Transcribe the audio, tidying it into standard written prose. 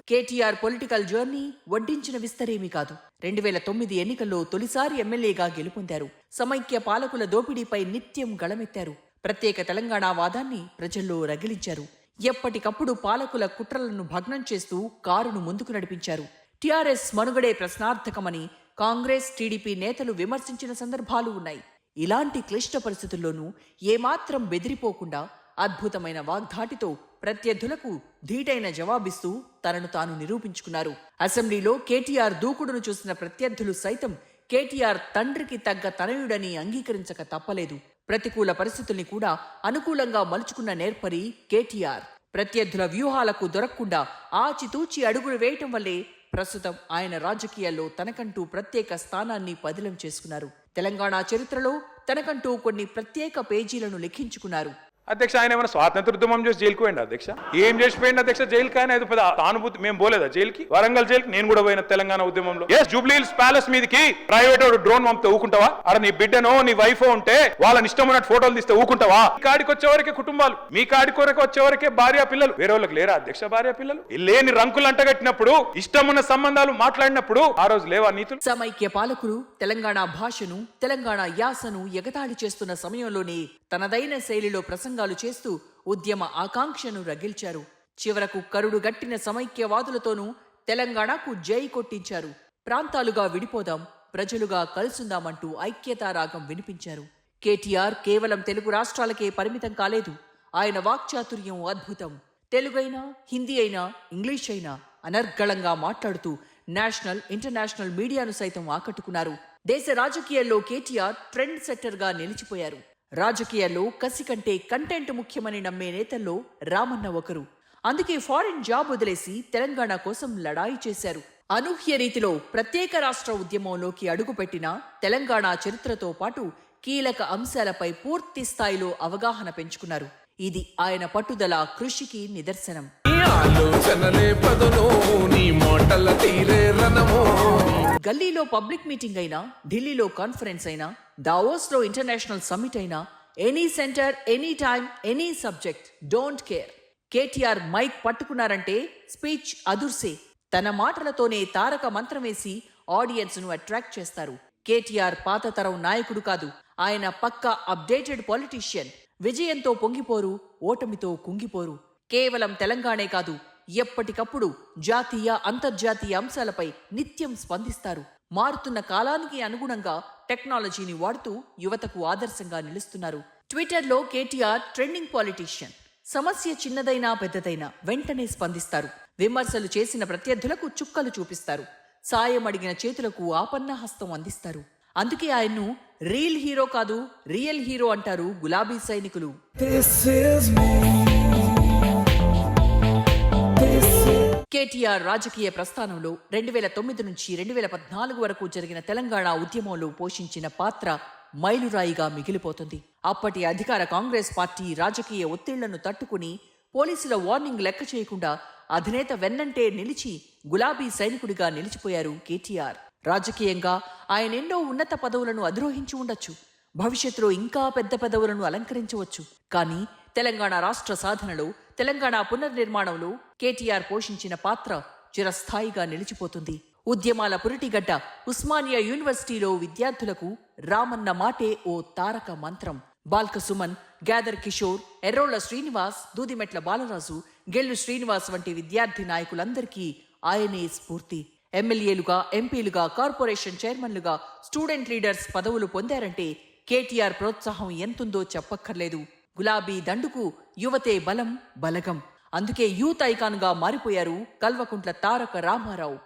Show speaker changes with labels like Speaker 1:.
Speaker 1: KTR political journey వడ్డించిన విస్తరేమీ కాదు. 2009 ఎన్నికల్లో తొలిసారి ఎమ్మెల్యేగా గెలుపొందారు. సమైక్య పాలకుల దోపిడీపై నిత్యం గళమెత్తారు. ప్రత్యేక తెలంగాణ వాదాన్ని ప్రజల్లో రగిలించారు. ఎప్పటికప్పుడు పాలకుల కుట్రలను భగ్నం చేస్తూ కారును ముందుకు నడిపించారు. టీఆర్ఎస్ మనుగడే ప్రశ్నార్థకమని కాంగ్రెస్, టీడీపీ నేతలు విమర్శించిన సందర్భాలు ఉన్నాయి. ఇలాంటి క్లిష్ట పరిస్థితుల్లోనూ ఏమాత్రం బెదిరిపోకుండా అద్భుతమైన వాగ్ధాటితో ప్రత్యర్థులకు ధీటైన జవాబిస్తూ తనను తాను నిరూపించుకున్నారు. అసెంబ్లీలో కేటీఆర్ దూకుడును చూసిన ప్రత్యర్థులు సైతం కేటీఆర్ తండ్రికి తగ్గ తనయుడని అంగీకరించక తప్పలేదు. ప్రతికూల పరిస్థితుల్ని కూడా అనుకూలంగా మలుచుకున్న నేర్పరి కేటీఆర్. ప్రత్యర్థుల వ్యూహాలకు దొరకకుండా ఆచితూచి అడుగులు వేయటం వల్లే ప్రస్తుతం ఆయన రాజకీయాల్లో తనకంటూ ప్రత్యేక స్థానాన్ని పదిలం చేసుకున్నారు. తెలంగాణ చరిత్రలో తనకంటూ కొన్ని ప్రత్యేక పేజీలను లిఖించుకున్నారు.
Speaker 2: అధ్యక్ష, ఆయన ఏమైనా స్వాతంత్రోద్యమం చేసి జైలుకు పోయింది అధ్యక్ష? ఏం చేసిపోయింది అధ్యక్ష జైలుకి? ఆయన పెద్ద సానుభూతి మేము పోలేదా జైలుకి? వరంగల్ జైలుకి నేను కూడా పోయిన తెలంగాణ ఉద్యమంలో. జూబ్లీ హిల్స్ ప్యాలెస్ మీదకి ప్రైవేట్ డ్రోన్ పంపితే ఊకుంటావా? అరే నీ బిడ్డనో నీ వైఫ్ ఉంటే వాళ్ళని ఇష్టం ఉన్నట్టు ఫోటోలు తీస్తే ఊకుంటావా? మీ కాడికి వచ్చేవరకే కుటుంబాలు, మీ కాడికి వచ్చేవరకే భార్య పిల్లలు, వేరే వాళ్ళకి లేరా అధ్యక్ష భార్య పిల్లలు? లేని రంకులు అంటగట్టినప్పుడు, ఇష్టమున్న సంబంధాలు మాట్లాడినప్పుడు ఆ రోజు లేవా నీతులు?
Speaker 1: సమైక్య పాలకులు తెలంగాణ భాషను, తెలంగాణ యాసను ఎగతాళి చేస్తున్న సమయంలోనే తనదైన శైలిలో ప్రసంగాలు చేస్తూ ఉద్యమ ఆకాంక్షను రగిల్చారు. చివరకు కరుడు గట్టిన సమైక్యవాదులతోనూ తెలంగాణకు జై కొట్టించారు. ప్రాంతాలుగా విడిపోదాం, ప్రజలుగా కలుసుందామంటూ ఐక్యతారాగం వినిపించారు. కేటీఆర్ కేవలం తెలుగు రాష్ట్రాలకే పరిమితం కాలేదు. ఆయన వాక్చాతుర్యం అద్భుతం. తెలుగైనా, హిందీ అయినా, ఇంగ్లీష్ అయినా అనర్గళంగా మాట్లాడుతూ నేషనల్, ఇంటర్నేషనల్ మీడియాను సైతం ఆకట్టుకున్నారు. దేశ రాజకీయాల్లో కేటీఆర్ ట్రెండ్ సెట్టర్గా నిలిచిపోయారు. రాజకీయాల్లో కసి కంటే కంటెంట్ ముఖ్యమని నమ్మే నేతల్లో రామన్న ఒకరు. అందుకే ఫారిన్ జాబ్ వదిలేసి తెలంగాణ కోసం లడాయి చేశారు. అనూహ్య రీతిలో ప్రత్యేక రాష్ట్ర ఉద్యమంలోకి అడుగుపెట్టిన తెలంగాణ చరిత్రతో పాటు కీలక అంశాలపై పూర్తి స్థాయిలో అవగాహన పెంచుకున్నారు. ఇది ఆయన పట్టుదల, కృషికి నిదర్శనం. గల్లీలో పబ్లిక్ మీటింగ్ అయినా, ఢిల్లీలో కాన్ఫరెన్స్ అయినా, దావోస్లో ఇంటర్నేషనల్ సమ్మిట్ అయినా, any centre, any time, any subject, don't care. KTR mike పట్టుకున్నారంటే స్పీచ్ అదుర్సే. తన మాటలతోనే తారక మంత్రం వేసి ఆడియన్స్ ను అట్రాక్ట్ చేస్తారు. కేటీఆర్ పాత తరం నాయకుడు కాదు, ఆయన పక్కా అప్డేటెడ్ పొలిటీషియన్. విజయంతో పొంగిపోరు, ఓటమితో కుంగిపోరు. కేవలం తెలంగాణే కాదు, ఎప్పటికప్పుడు జాతీయ, అంతర్జాతీయ అంశాలపై నిత్యం స్పందిస్తారు. మారుతున్న కాలానికి అనుగుణంగా టెక్నాలజీని వాడుతూ యువతకు ఆదర్శంగా నిలుస్తున్నారు. ట్విట్టర్లో కేటీఆర్ ట్రెండింగ్ పాలిటీషియన్. సమస్య చిన్నదైనా పెద్దదైనా వెంటనే స్పందిస్తారు. విమర్శలు చేసిన ప్రత్యర్థులకు చుక్కలు చూపిస్తారు. సాయం అడిగిన చేతులకు ఆపన్న హస్తం అందిస్తారు. అందుకే ఆయన్ను రియల్ హీరో కాదు, రియల్ హీరో అంటారు గులాబీ సైనికులు. కేటీఆర్ రాజకీయ ప్రస్థానంలో 2009 నుంచి 2014 వరకు జరిగిన తెలంగాణ ఉద్యమంలో పోషించిన పాత్ర మైలురాయిగా మిగిలిపోతుంది. అప్పటి అధికార కాంగ్రెస్ పార్టీ రాజకీయ ఒత్తిళ్లను తట్టుకుని పోలీసుల వార్నింగ్ లెక్క చేయకుండా అధినేత వెన్నంటే నిలిచి గులాబీ సైనికుడిగా నిలిచిపోయారు కేటీఆర్. రాజకీయంగా ఆయన ఎన్నో ఉన్నత పదవులను అధిరోహించి ఉండొచ్చు, భవిష్యత్తులో ఇంకా పెద్ద పదవులను అలంకరించవచ్చు. కానీ తెలంగాణ రాష్ట్ర సాధనలో, తెలంగాణ పునర్నిర్మాణంలో కేటీఆర్ పోషించిన పాత్ర చిరస్థాయిగా నిలిచిపోతుంది. ఉద్యమాల పురిటిగడ్డ ఉస్మానియా యూనివర్సిటీలో విద్యార్థులకు రామన్న మాటే ఓ తారక మంత్రం. బాల్క సుమన్, గ్యాదర్ కిషోర్, ఎర్రోళ్ల శ్రీనివాస్, దూదిమెట్ల బాలరాజు, గెల్లు శ్రీనివాస్ వంటి విద్యార్థి నాయకులందరికీ ఆయనే స్ఫూర్తి. ఎమ్మెల్యేలుగా, ఎంపీలుగా, కార్పొరేషన్ చైర్మన్లుగా, స్టూడెంట్ లీడర్స్ పదవులు పొందారంటే కేటీఆర్ ప్రోత్సాహం ఎంతుందో చెప్పక్కర్లేదు. గులాబీ దండుకు యువతే బలం, బలగం. అందుకే యూత్ ఐకాన్ గా మారిపోయారు కల్వకుంట్ల తారక రామారావు.